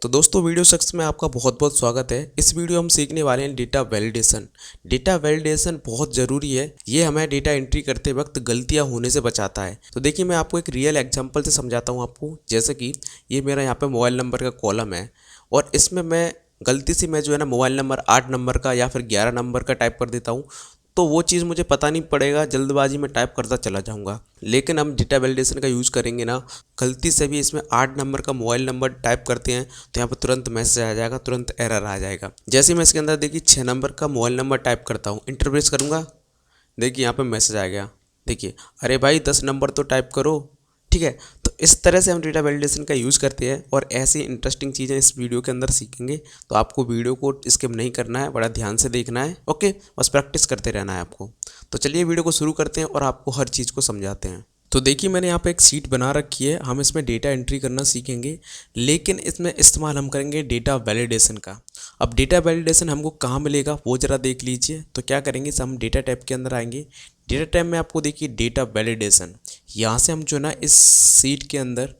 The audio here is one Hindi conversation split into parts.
तो दोस्तों वीडियो सेक्शन में आपका बहुत बहुत स्वागत है। इस वीडियो हम सीखने वाले हैं डेटा वैलिडेशन। डेटा वैलिडेशन बहुत ज़रूरी है। ये हमें डेटा एंट्री करते वक्त गलतियां होने से बचाता है। तो देखिए मैं आपको एक रियल एग्जांपल से समझाता हूँ आपको। जैसे कि ये मेरा यहाँ पे मोबाइल नंबर का कॉलम है और इसमें मैं गलती से मैं जो है ना मोबाइल नंबर 8 नंबर का या फिर 11 नंबर का टाइप कर देता हूँ। तो वो चीज़ मुझे पता नहीं पड़ेगा, जल्दबाजी में टाइप करता चला जाऊंगा। लेकिन हम डेटा वैलिडेशन का यूज़ करेंगे ना, गलती से भी इसमें 8 नंबर का मोबाइल नंबर टाइप करते हैं तो यहाँ पर तुरंत मैसेज आ जाएगा, तुरंत एरर आ जाएगा। जैसे मैं इसके अंदर देखिए 6 नंबर का मोबाइल नंबर टाइप करता हूँ, इंटर प्रेस करूँगा, देखिए यहाँ पे मैसेज आ गया। देखिए अरे भाई 10 नंबर तो टाइप करो। ठीक है, तो इस तरह से हम डेटा वैलिडेशन का यूज़ करते हैं और ऐसी इंटरेस्टिंग चीज़ें इस वीडियो के अंदर सीखेंगे। तो आपको वीडियो को स्किप नहीं करना है, बड़ा ध्यान से देखना है। ओके, बस प्रैक्टिस करते रहना है आपको। तो चलिए वीडियो को शुरू करते हैं और आपको हर चीज़ को समझाते हैं। तो देखिए मैंने यहाँ पे एक सीट बना रखी है, हम इसमें डेटा एंट्री करना सीखेंगे, लेकिन इसमें इस्तेमाल हम करेंगे डेटा वैलिडेशन का। अब डेटा वैलिडेशन हमको कहाँ मिलेगा वो ज़रा देख लीजिए। तो क्या करेंगे, हम डेटा टैब के अंदर आएंगे। डेटा टैब में आपको देखिए डेटा वैलिडेशन, यहाँ से हम जो ना इस सीट के अंदर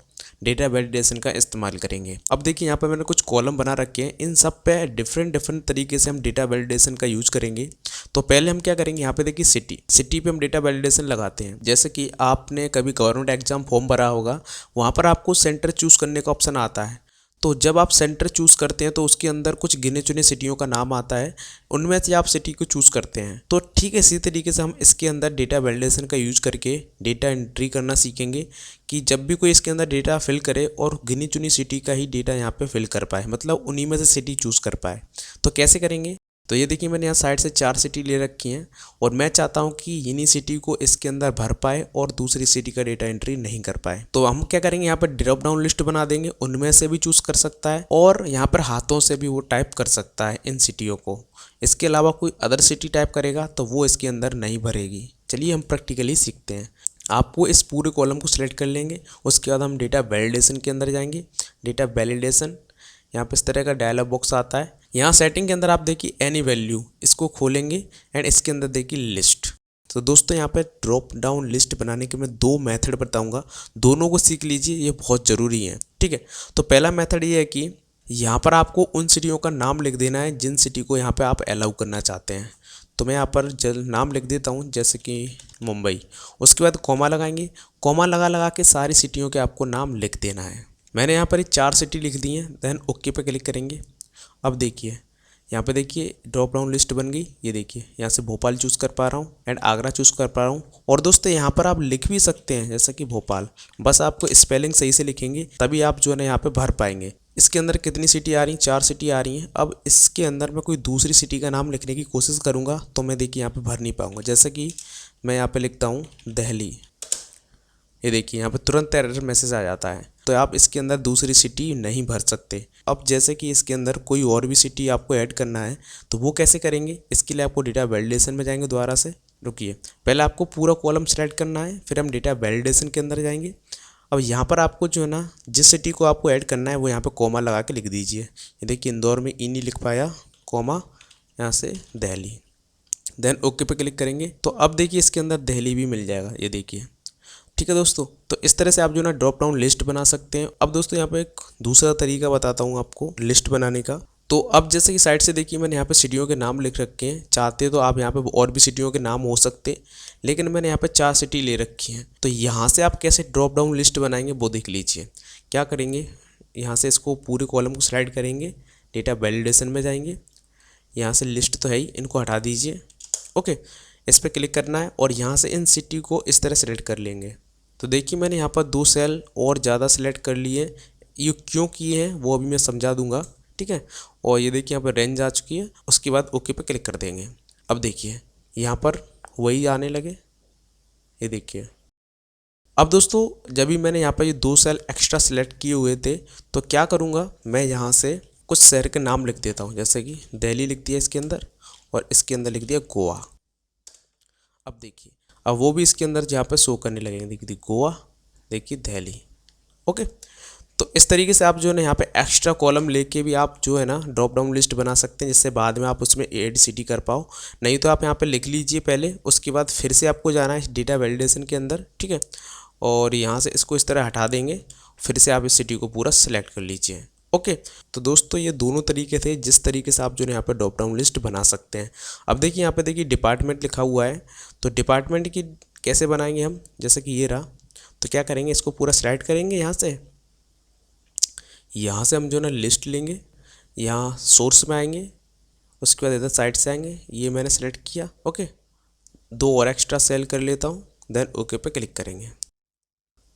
डेटा वैलिडेशन का इस्तेमाल करेंगे। अब देखिए यहाँ पे मैंने कुछ कॉलम बना रखे हैं, इन सब पे डिफरेंट तरीके से हम डेटा वैलिडेशन का यूज़ करेंगे। तो पहले हम क्या करेंगे, यहाँ पे देखिए सिटी पे हम डेटा वैलिडेशन लगाते हैं। जैसे कि आपने कभी गवर्नमेंट एग्जाम फॉर्म भरा होगा, वहाँ पर आपको सेंटर चूज़ करने का ऑप्शन आता है। तो जब आप सेंटर चूज़ करते हैं तो उसके अंदर कुछ गिने चुने सिटियों का नाम आता है, उनमें से आप सिटी को चूज़ करते हैं। तो ठीक है, इसी तरीके से हम इसके अंदर डेटा वैलिडेशन का यूज़ करके डेटा एंट्री करना सीखेंगे कि जब भी कोई इसके अंदर डेटा फिल करे और गिनी चुनी सिटी का ही डेटा यहाँ पे फिल कर पाए, मतलब उन्हीं में से सिटी चूज़ कर पाए। तो कैसे करेंगे, तो ये देखिए मैंने यहाँ साइड से 4 सिटी ले रखी हैं और मैं चाहता हूँ कि इन्हीं सिटी को इसके अंदर भर पाए और दूसरी सिटी का डेटा एंट्री नहीं कर पाए। तो हम क्या करेंगे, यहाँ पर ड्रॉप डाउन लिस्ट बना देंगे, उनमें से भी चूज़ कर सकता है और यहाँ पर हाथों से भी वो टाइप कर सकता है इन सिटियों को। इसके अलावा कोई अदर सिटी टाइप करेगा तो वो इसके अंदर नहीं भरेगी। चलिए हम प्रैक्टिकली सीखते हैं। आपको इस पूरे कॉलम को सिलेक्ट कर लेंगे, उसके बाद हम डेटा वैलिडेशन के अंदर जाएंगे। डेटा वैलिडेशन, यहाँ पे इस तरह का डायलॉग बॉक्स आता है। यहाँ सेटिंग के अंदर आप देखिए एनी वैल्यू, इसको खोलेंगे एंड इसके अंदर देखिए लिस्ट। तो दोस्तों यहाँ पे ड्रॉप डाउन लिस्ट बनाने के मैं 2 मेथड बताऊंगा, दोनों को सीख लीजिए, ये बहुत ज़रूरी है। ठीक है, तो पहला मेथड ये है कि यहाँ पर आपको उन सिटियों का नाम लिख देना है जिन सिटी को यहाँ पे आप अलाउ करना चाहते हैं। तो मैं यहाँ पर नाम लिख देता हूँ, जैसे कि मुंबई। उसके बाद कॉमा लगाएंगे, कॉमा लगा के सारी सिटियों के आपको नाम लिख देना है। मैंने यहाँ पर 4 सिटी लिख दी हैं, देन ओके पे क्लिक करेंगे। अब देखिए यहाँ पे देखिए ड्रॉप डाउन लिस्ट बन गई। ये देखिए यहाँ से भोपाल चूज़ कर पा रहा हूँ एंड आगरा चूज़ कर पा रहा हूँ। और दोस्तों यहाँ पर आप लिख भी सकते हैं जैसा कि भोपाल, बस आपको स्पेलिंग सही से लिखेंगे तभी आप जो है ना यहाँ पे भर पाएंगे। इसके अंदर कितनी सिटी आ रही हैं, 4 सिटी आ रही हैं। अब इसके अंदर मैं कोई दूसरी सिटी का नाम लिखने की कोशिश करूँगा तो मैं देखिए यहाँ पर भर नहीं पाऊँगा। जैसे कि मैं यहाँ पर लिखता हूँ दिल्ली, ये देखिए यहाँ पे तुरंत एरर मैसेज आ जाता है। तो आप इसके अंदर दूसरी सिटी नहीं भर सकते। अब जैसे कि इसके अंदर कोई और भी सिटी आपको ऐड करना है तो वो कैसे करेंगे, इसके लिए आपको डेटा वैलिडेशन में जाएंगे। दोबारा से रुकिए, पहले आपको पूरा कॉलम सेलेक्ट करना है, फिर हम डेटा वैलिडेशन के अंदर जाएंगे। अब यहाँ पर आपको जो है ना जिस सिटी को आपको ऐड करना है वो यहाँ पर कॉमा लगा के लिख दीजिए। ये देखिए इंदौर में ई नहीं लिख पाया, कॉमा यहाँ से दिल्ली, देन ओके पे क्लिक करेंगे। तो अब देखिए इसके अंदर दिल्ली भी मिल जाएगा, ये देखिए। ठीक है दोस्तों, तो इस तरह से आप जो ना ड्रॉप डाउन लिस्ट बना सकते हैं। अब दोस्तों यहाँ पे एक दूसरा तरीका बताता हूँ आपको लिस्ट बनाने का। तो अब जैसे कि साइड से देखिए मैंने यहाँ पे सिटियों के नाम लिख रखे हैं, चाहते तो आप यहाँ पे और भी सिटियों के नाम हो सकते, लेकिन मैंने यहाँ पे 4 सिटी ले रखी हैं। तो यहाँ से आप कैसे ड्रॉप डाउन लिस्ट बनाएंगे वो देख लीजिए। क्या करेंगे, यहाँ से इसको पूरे कॉलम को स्लाइड करेंगे, डेटा वैलिडेशन में जाएंगे, यहाँ से लिस्ट तो है ही, इनको हटा दीजिए। ओके, इस पर क्लिक करना है और यहाँ से इन सिटी को इस तरह सेलेक्ट कर लेंगे। तो देखिए मैंने यहाँ पर 2 सेल और ज़्यादा सेलेक्ट कर लिए। ये क्यों किए हैं वो अभी मैं समझा दूंगा। ठीक है, और ये देखिए यहाँ पर रेंज आ चुकी है। उसके बाद ओके पे क्लिक कर देंगे। अब देखिए यहाँ पर वही आने लगे, ये देखिए। अब दोस्तों जब भी मैंने यहाँ पर ये 2 सेल एक्स्ट्रा सेलेक्ट किए हुए थे तो क्या करूँगा, मैं यहाँ से कुछ शहर के नाम लिख देता हूँ। जैसे कि दिल्ली लिख दिया इसके अंदर और इसके अंदर लिख दिया गोवा। अब देखिए अब वो भी इसके अंदर जहाँ पे शो करने लगेंगे, देखिए गोवा, देखिए दिल्ली। ओके, तो इस तरीके से आप जो है ना यहाँ पे एक्स्ट्रा कॉलम लेके भी आप जो है ना ड्रॉप डाउन लिस्ट बना सकते हैं, जिससे बाद में आप उसमें एड सिटी कर पाओ। नहीं तो आप यहाँ पे लिख लीजिए पहले, उसके बाद फिर से आपको जाना है डेटा वैलिडेशन के अंदर। ठीक है, और यहाँ से इसको इस तरह हटा देंगे, फिर से आप इस सिटी को पूरा सेलेक्ट कर लीजिए। ओके। तो दोस्तों ये दोनों तरीके थे जिस तरीके से आप जो है यहाँ पे ड्रॉप डाउन लिस्ट बना सकते हैं। अब देखिए यहाँ पे देखिए डिपार्टमेंट लिखा हुआ है, तो डिपार्टमेंट की कैसे बनाएंगे हम, जैसे कि ये रहा। तो क्या करेंगे, इसको पूरा सेलेक्ट करेंगे यहाँ से हम जो ना लिस्ट लेंगे, यहाँ सोर्स में आएंगे, उसके बाद इधर साइड से आएंगे, ये मैंने सेलेक्ट किया। ओके, 2 और एक्स्ट्रा सेल कर लेता हूँ, देन ओके पे क्लिक करेंगे।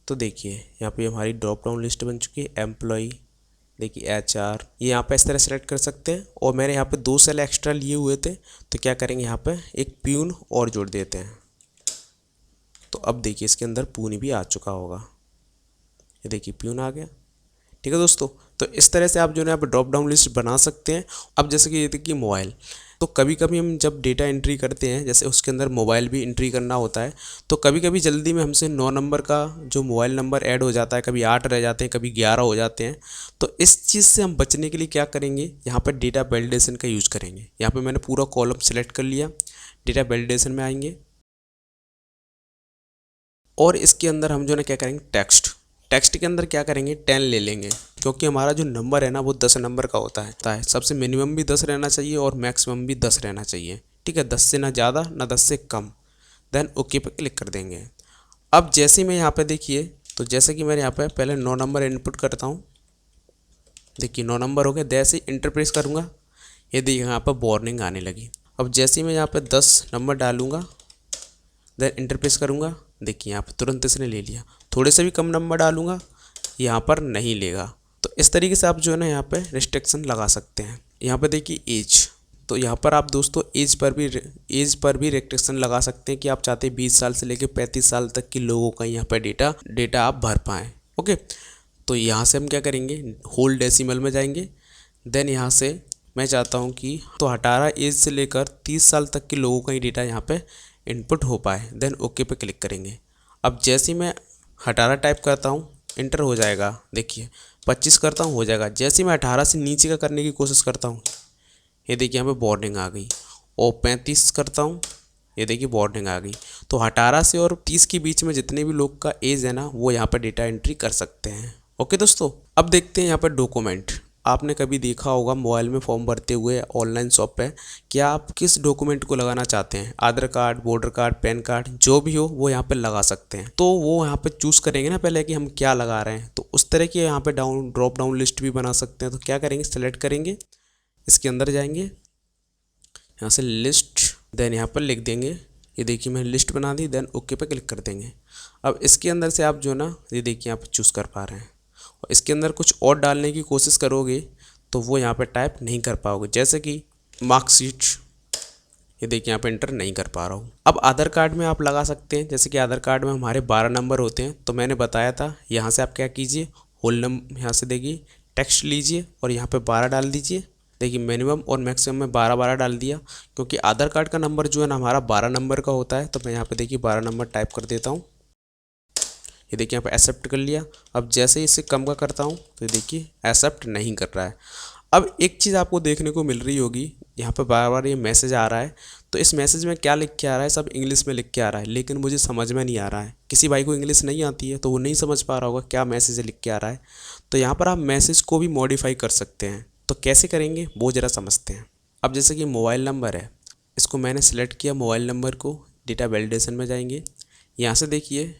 तो देखिए यहाँ पे हमारी ड्रॉप डाउन लिस्ट बन चुकी है। एम्प्लॉई, देखिए HR, ये यहाँ पे इस तरह सेलेक्ट कर सकते हैं। और मैंने यहाँ पे 2 सेल एक्स्ट्रा लिए हुए थे, तो क्या करेंगे यहाँ पे एक प्यून और जोड़ देते हैं। तो अब देखिए इसके अंदर प्यून भी आ चुका होगा, ये देखिए प्यून आ गया। ठीक है दोस्तों, तो इस तरह से आप जो है यहाँ पे ड्रॉप डाउन लिस्ट बना सकते हैं। अब जैसे कि ये देखिए मोबाइल, तो कभी कभी हम जब डेटा एंट्री करते हैं, जैसे उसके अंदर मोबाइल भी एंट्री करना होता है, तो कभी कभी जल्दी में हमसे 9 नंबर का जो मोबाइल नंबर ऐड हो जाता है, कभी 8 रह जाते हैं, कभी 11 हो जाते हैं। तो इस चीज़ से हम बचने के लिए क्या करेंगे, यहाँ पर डेटा वैलिडेशन का यूज़ करेंगे। यहाँ पर मैंने पूरा कॉलम सेलेक्ट कर लिया, डेटा वैलिडेशन में आएंगे और इसके अंदर हम जो है क्या करेंगे, टेक्स्ट के अंदर क्या करेंगे 10 ले लेंगे, क्योंकि हमारा जो नंबर है ना वो 10 नंबर का होता है। सबसे मिनिमम भी 10 रहना चाहिए और मैक्सिमम भी 10 रहना चाहिए। ठीक है, 10 से ना ज़्यादा ना 10 से कम। देन ओके पे क्लिक कर देंगे। अब जैसे मैं यहाँ पे देखिए, तो जैसे कि मैंने यहाँ पे पहले 9 नंबर इनपुट करता हूँ, देखिए 9 नंबर हो गए। जैसे ही इंटर प्रेस करूँगा, ये देखिए यहाँ पर वार्निंग आने लगी। अब जैसे ही मैं यहाँ पे 10 नंबर डालूँगा, देन इंटर प्रेस करूँगा, देखिए यहाँ पर तुरंत इसने ले लिया। थोड़े से भी कम नंबर डालूंगा, यहाँ पर नहीं लेगा। तो इस तरीके से आप जो है ना यहाँ पे रिस्ट्रिक्शन लगा सकते हैं। यहाँ पे देखिए एज, तो यहाँ पर आप दोस्तों एज पर भी रिस्ट्रिक्शन लगा सकते हैं कि आप चाहते हैं 20 साल से लेकर 35 साल तक के लोगों का यहाँ पर डेटा आप भर पाएँ। ओके, तो यहाँ से हम क्या करेंगे, होल डेसिमल में जाएंगे। देन यहाँ से मैं चाहता हूँ कि तो 18 एज से लेकर 30 साल तक के लोगों का ही डेटा यहाँ पे इनपुट हो पाए। देन ओके पे क्लिक करेंगे। अब जैसे ही मैं 18 टाइप करता हूँ, इंटर हो जाएगा। देखिए 25 करता हूँ, हो जाएगा। जैसे ही मैं 18 से नीचे का करने की कोशिश करता हूँ, ये देखिए यहाँ पे वार्निंग आ गई। और 35 करता हूँ, ये देखिए वार्निंग आ गई। तो 18 से और 30 के बीच में जितने भी लोग का एज है ना, वो यहाँ पर डेटा एंट्री कर सकते हैं। ओके दोस्तों, अब देखते हैं यहाँ पर डॉक्यूमेंट। आपने कभी देखा होगा मोबाइल में फॉर्म भरते हुए ऑनलाइन शॉप पे, क्या आप किस डॉक्यूमेंट को लगाना चाहते हैं, Aadhaar card, voter card, PAN card, जो भी हो वो यहाँ पे लगा सकते हैं। तो वो यहाँ पे चूज़ करेंगे ना पहले कि हम क्या लगा रहे हैं। तो उस तरह की यहाँ पे ड्रॉप डाउन लिस्ट भी बना सकते हैं। तो क्या करेंगे, सेलेक्ट करेंगे, इसके अंदर जाएंगे, यहाँ से लिस्ट, देन यहाँ पर लिख देंगे, ये देखिए मैंने लिस्ट बना दी। देन ओके पे क्लिक कर देंगे। अब इसके अंदर से आप जो ना, ये देखिए यहाँ पर चूज़ कर पा रहे हैं। और इसके अंदर कुछ और डालने की कोशिश करोगे तो वो यहाँ पे टाइप नहीं कर पाओगे, जैसे कि मार्कशीट, ये देखिए यहाँ पे इंटर नहीं कर पा रहा हूँ। अब आधार कार्ड में आप लगा सकते हैं, जैसे कि आधार कार्ड में हमारे 12 नंबर होते हैं। तो मैंने बताया था, यहाँ से आप क्या कीजिए, होल नंबर यहाँ से देखिए टेक्स्ट लीजिए और यहाँ पे 12 डाल दीजिए। देखिए मिनिमम और मैक्सिमम में 12 डाल दिया, क्योंकि आधार कार्ड का नंबर जो है ना हमारा 12 नंबर का होता है। तो मैं यहाँ पे देखिए 12 नंबर टाइप कर देता हूँ। ये देखिए यहाँ पे एक्सेप्ट कर लिया। अब जैसे ही इसे कम का करता हूँ, तो देखिए एक्सेप्ट नहीं कर रहा है। अब एक चीज़ आपको देखने को मिल रही होगी, यहाँ पे बार बार ये मैसेज आ रहा है। तो इस मैसेज में क्या लिख के आ रहा है, सब इंग्लिश में लिख के आ रहा है, लेकिन मुझे समझ में नहीं आ रहा है। किसी भाई को इंग्लिश नहीं आती है तो वो नहीं समझ पा रहा होगा क्या मैसेज लिख के आ रहा है। तो यहाँ पर आप मैसेज को भी मॉडिफाई कर सकते हैं। तो कैसे करेंगे वो ज़रा समझते हैं। अब जैसे कि मोबाइल नंबर है, इसको मैंने सेलेक्ट किया, मोबाइल नंबर को, डेटा वैलिडेशन में जाएंगे, यहाँ से देखिए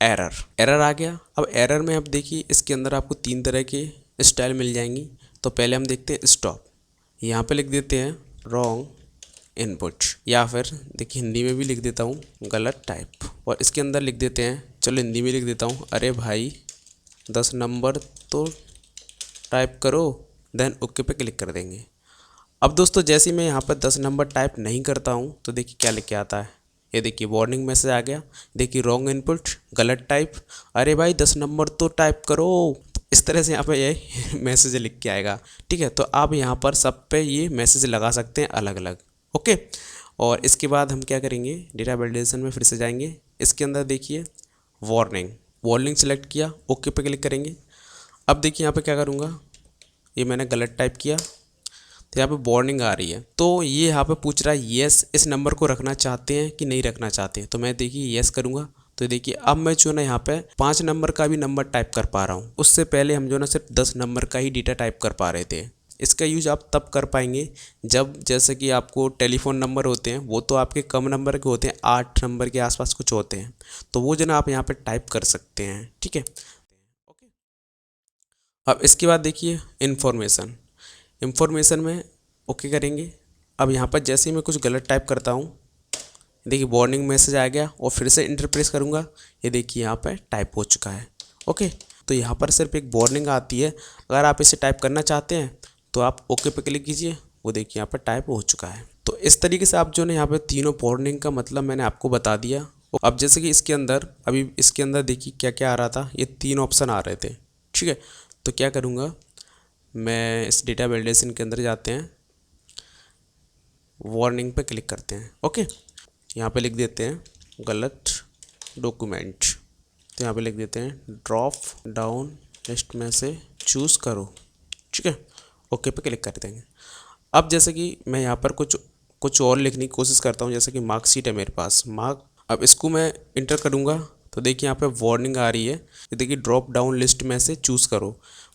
एरर आ गया। अब एरर में अब देखिए इसके अंदर आपको 3 तरह के स्टाइल मिल जाएंगी। तो पहले हम देखते हैं स्टॉप, यहाँ पे लिख देते हैं रॉन्ग इनपुट, या फिर देखिए हिंदी में भी लिख देता हूँ गलत टाइप। और इसके अंदर लिख देते हैं, चलो हिंदी में लिख देता हूँ, अरे भाई 10 नंबर तो टाइप करो। देन ओके पे क्लिक कर देंगे। अब दोस्तों जैसे मैं यहाँ पर 10 नंबर टाइप नहीं करता हूँ, तो देखिए क्या लिख के आता है, ये देखिए वार्निंग मैसेज आ गया। देखिए रॉन्ग इनपुट, गलत टाइप, अरे भाई 10 नंबर तो टाइप करो। इस तरह से यहाँ पे ये मैसेज लिख के आएगा। ठीक है, तो आप यहाँ पर सब पे ये मैसेज लगा सकते हैं अलग अलग। ओके, और इसके बाद हम क्या करेंगे, डेटा वैलिडेशन में फिर से जाएंगे। इसके अंदर देखिए वार्निंग सेलेक्ट किया, ओके पे क्लिक करेंगे। अब देखिए यहाँ पे क्या करूँगा, ये मैंने गलत टाइप किया, तो यहाँ पे वार्निंग आ रही है। तो ये यहाँ पे पूछ रहा है येस, इस नंबर को रखना चाहते हैं कि नहीं रखना चाहते हैं। तो मैं देखिए येस करूँगा, तो देखिए अब मैं जो ना यहाँ पे 5 नंबर का भी नंबर टाइप कर पा रहा हूँ। उससे पहले हम जो ना सिर्फ 10 नंबर का ही डेटा टाइप कर पा रहे थे। इसका यूज आप तब कर पाएंगे जब जैसे कि आपको टेलीफोन नंबर होते हैं वो तो आपके कम नंबर के होते हैं, 8 नंबर के आसपास कुछ होते हैं, तो वो जो ना आप यहाँ पे टाइप कर सकते हैं। ठीक है, ओके। अब इसके बाद देखिए इन्फॉर्मेशन में ओके करेंगे। अब यहाँ पर जैसे ही मैं कुछ गलत टाइप करता हूँ, देखिए वार्निंग मैसेज आ गया और फिर से इंटर प्रेस करूँगा, ये देखिए यहाँ पर टाइप हो चुका है। ओके, तो यहाँ पर सिर्फ एक वार्निंग आती है। अगर आप इसे टाइप करना चाहते हैं तो आप ओके पे क्लिक कीजिए, वो देखिए यहाँ पर टाइप हो चुका है। तो इस तरीके से आप जो है यहाँ पे तीनों वार्निंग का मतलब मैंने आपको बता दिया। अब जैसे कि इसके अंदर अभी इसके अंदर देखिए क्या क्या आ रहा था, ये 3 ऑप्शन आ रहे थे। ठीक है, तो क्या करूँगा मैं, इस डेटा वैलिडेशन के अंदर जाते हैं, वार्निंग पे क्लिक करते हैं। ओके, यहाँ पे लिख देते हैं गलत डॉक्यूमेंट, तो यहाँ पे लिख देते हैं ड्रॉप डाउन लिस्ट में से चूज़ करो। ठीक है, ओके पे क्लिक कर देंगे। अब जैसे कि मैं यहाँ पर कुछ और लिखने की कोशिश करता हूँ, जैसे कि मार्कशीट है मेरे पास अब इसको मैं इंटर करूँगा तो देखिए यहाँ पे वार्निंग आ रही है, ये देखिए ड्रॉप डाउन लिस्ट में से चूज़ करो,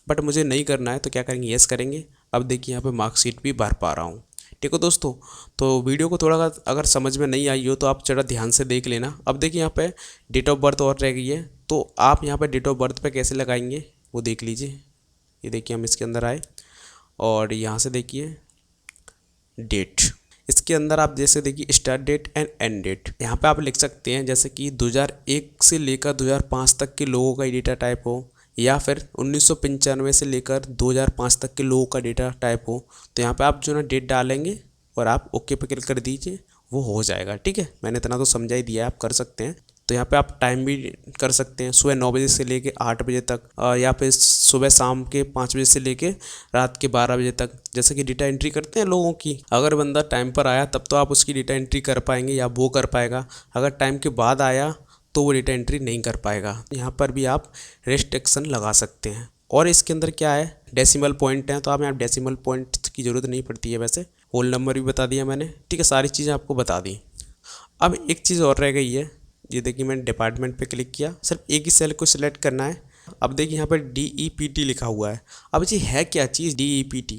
बट मुझे नहीं करना है तो क्या करेंगे, यस करेंगे। अब देखिए यहाँ पे मार्कशीट भी भर पा रहा हूँ। ठीक है दोस्तों, तो वीडियो को थोड़ा अगर समझ में नहीं आई हो तो आप जरा ध्यान से देख लेना। अब देखिए यहाँ पे डेट ऑफ बर्थ और रह गई है, तो आप यहाँ पे डेट ऑफ बर्थ पे कैसे लगाएंगे वो देख लीजिए। ये देखिए हम इसके अंदर आए और यहाँ से देखिए डेट, इसके अंदर आप जैसे देखिए start date and end date, यहाँ पे आप लिख सकते हैं जैसे कि 2001 से लेकर 2005 तक के लोगों का डेटा टाइप हो, या फिर 1995 से लेकर 2005 तक के लोगों का डेटा टाइप हो। तो यहाँ पे आप जो ना डेट डालेंगे और आप ओके पे क्लिक कर दीजिए, वो हो जाएगा। ठीक है, मैंने इतना तो समझा ही दिया है, आप कर सकते हैं। तो यहाँ पे आप टाइम भी कर सकते हैं, सुबह 9 बजे से लेके 8 बजे तक, या फिर सुबह शाम के 5 बजे से लेके रात के 12 बजे तक, जैसे कि डेटा एंट्री करते हैं लोगों की। अगर बंदा टाइम पर आया तब तो आप उसकी डेटा एंट्री कर पाएंगे या वो कर पाएगा, अगर टाइम के बाद आया तो वो डेटा एंट्री नहीं कर पाएगा। यहाँ पर भी आप रेस्ट्रिक्शन लगा सकते हैं। और इसके अंदर क्या है, डेसिमल पॉइंट है, तो आप यहाँ डेसिमल पॉइंट की ज़रूरत नहीं पड़ती है। वैसे होल नंबर भी बता दिया मैंने। ठीक है, सारी चीज़ें आपको बता दी। अब एक चीज़ और रह गई है, ये देखिए मैंने डिपार्टमेंट पे क्लिक किया, सिर्फ एक ही सेल को सिलेक्ट करना है। अब देखिए यहाँ पर DEPT लिखा हुआ है। अब ये है क्या चीज़ DEPT,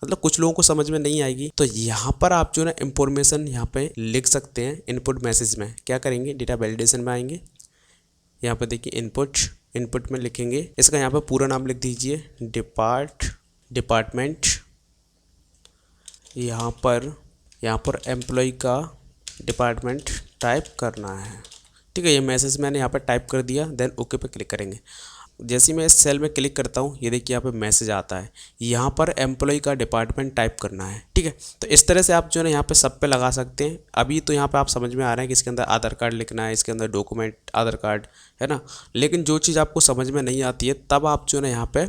मतलब कुछ लोगों को समझ में नहीं आएगी। तो यहाँ पर आप जो ना इंफॉर्मेशन यहाँ पे लिख सकते हैं इनपुट मैसेज में। क्या करेंगे, डेटा वैलिडेशन में आएंगे, यहाँ पर देखिए इनपुट में लिखेंगे, इसका यहाँ पर पूरा नाम लिख दीजिए डिपार्टमेंट, यहाँ पर एम्प्लॉय का डिपार्टमेंट टाइप करना है। ठीक है, ये मैसेज मैंने यहाँ पर टाइप कर दिया, देन ओके पे क्लिक करेंगे। जैसे ही मैं इस सेल में क्लिक करता हूँ, ये देखिए यहाँ पे मैसेज आता है, यहाँ पर एम्प्लॉय का डिपार्टमेंट टाइप करना है। ठीक है, तो इस तरह से आप जो है यहाँ पे सब पे लगा सकते हैं। अभी तो यहाँ पे आप समझ में आ रहा है कि इसके अंदर आधार कार्ड लिखना है, इसके अंदर डॉक्यूमेंट आधार कार्ड है ना, लेकिन जो चीज़ आपको समझ में नहीं आती है तब आप जो है यहाँ पे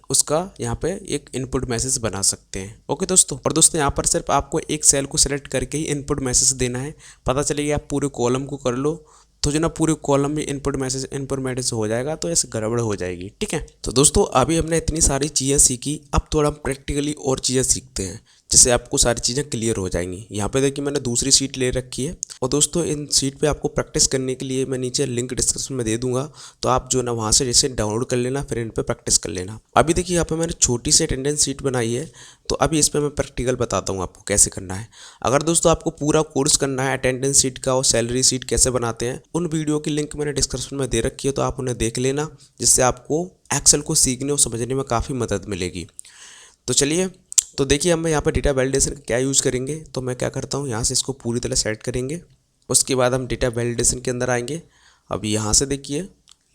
उसका यहाँ पे एक इनपुट मैसेज बना सकते हैं। ओके दोस्तों, और दोस्तों यहाँ पर सिर्फ आपको एक सेल को सिलेक्ट करके ही इनपुट मैसेज देना है। पता चलेगा आप पूरे कॉलम को कर लो तो जो ना पूरे कॉलम में इनपुट मैसेज हो जाएगा, तो ऐसे गड़बड़ हो जाएगी। ठीक है, तो दोस्तों अभी हमने इतनी सारी चीज़ें सीखी, अब थोड़ा हम प्रैक्टिकली और चीज़ें सीखते हैं जिससे आपको सारी चीज़ें क्लियर हो जाएंगी। यहाँ पे देखिए मैंने दूसरी सीट ले रखी है, और दोस्तों इन सीट पे आपको प्रैक्टिस करने के लिए मैं नीचे लिंक डिस्क्रिप्शन में दे दूंगा, तो आप जो ना वहाँ से जैसे डाउनलोड कर लेना, फिर इन पे प्रैक्टिस कर लेना। अभी देखिए यहाँ पे मैंने छोटी सी अटेंडेंस सीट बनाई है, तो अभी इस पर मैं प्रैक्टिकल बताता हूँ आपको कैसे करना है। अगर दोस्तों आपको पूरा कोर्स करना है अटेंडेंस सीट का और सैलरी सीट कैसे बनाते हैं, उन वीडियो की लिंक मैंने डिस्क्रिप्शन में दे रखी है, तो आप उन्हें देख लेना, जिससे आपको एक्सेल को सीखने और समझने में काफ़ी मदद मिलेगी। तो चलिए, तो देखिए हम यहाँ पर डेटा वैलिडेशन का क्या यूज़ करेंगे। तो मैं क्या करता हूँ, यहाँ से इसको पूरी तरह सेट करेंगे, उसके बाद हम डेटा वैलिडेशन के अंदर आएंगे। अब यहाँ से देखिए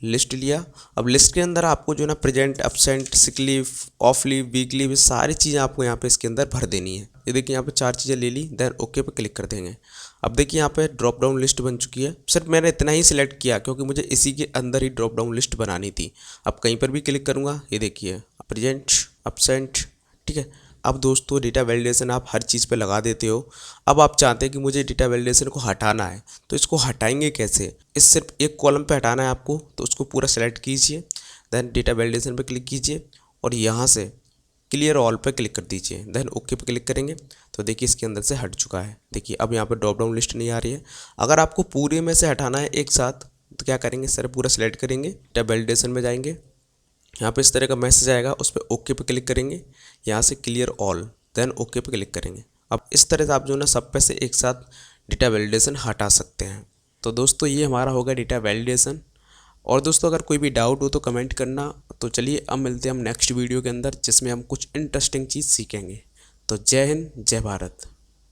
लिस्ट लिया, अब लिस्ट के अंदर आपको जो ना present, absent, sick leave, off leave, week leave, सारी चीज़ें आपको यहाँ पे इसके अंदर भर देनी है। ये देखिए यहाँ पे 4 चीज़ें ले ली, देन ओके पे क्लिक कर देंगे। अब देखिए यहाँ पे ड्रॉप डाउन लिस्ट बन चुकी है। सिर्फ मैंने इतना ही सिलेक्ट किया क्योंकि मुझे इसी के अंदर ही ड्रॉप डाउन लिस्ट बनानी थी। अब कहीं पर भी क्लिक करूँगा, ये देखिए प्रेजेंट, एब्सेंट। ठीक है, अब दोस्तों डेटा वैलिडेशन आप हर चीज़ पे लगा देते हो। अब आप चाहते हैं कि मुझे डेटा वैलिडेशन को हटाना है, तो इसको हटाएंगे कैसे, इस सिर्फ एक कॉलम पे हटाना है आपको, तो उसको पूरा सेलेक्ट कीजिए, देन डेटा वैलिडेशन पे क्लिक कीजिए और यहाँ से क्लियर ऑल पे क्लिक कर दीजिए, देन ओके पे क्लिक करेंगे। तो देखिए इसके अंदर से हट चुका है। देखिए अब यहाँ पर ड्रॉप डाउन लिस्ट नहीं आ रही है। अगर आपको पूरे में से हटाना है एक साथ, तो क्या करेंगे, सर पूरा सिलेक्ट करेंगे, डेटा वैलिडेशन में जाएंगे, यहाँ पे इस तरह का मैसेज आएगा, उस पर ओके पे क्लिक करेंगे, यहाँ से क्लियर ऑल, देन ओके पे क्लिक करेंगे। अब इस तरह से आप जो है ना सब पे से एक साथ डेटा वैलिडेशन हटा सकते हैं। तो दोस्तों ये हमारा होगा डेटा वैलिडेशन। और दोस्तों अगर कोई भी डाउट हो तो कमेंट करना। तो चलिए अब मिलते हैं हम नेक्स्ट वीडियो के अंदर, जिसमें हम कुछ इंटरेस्टिंग चीज़ सीखेंगे। तो जय हिंद, जय भारत।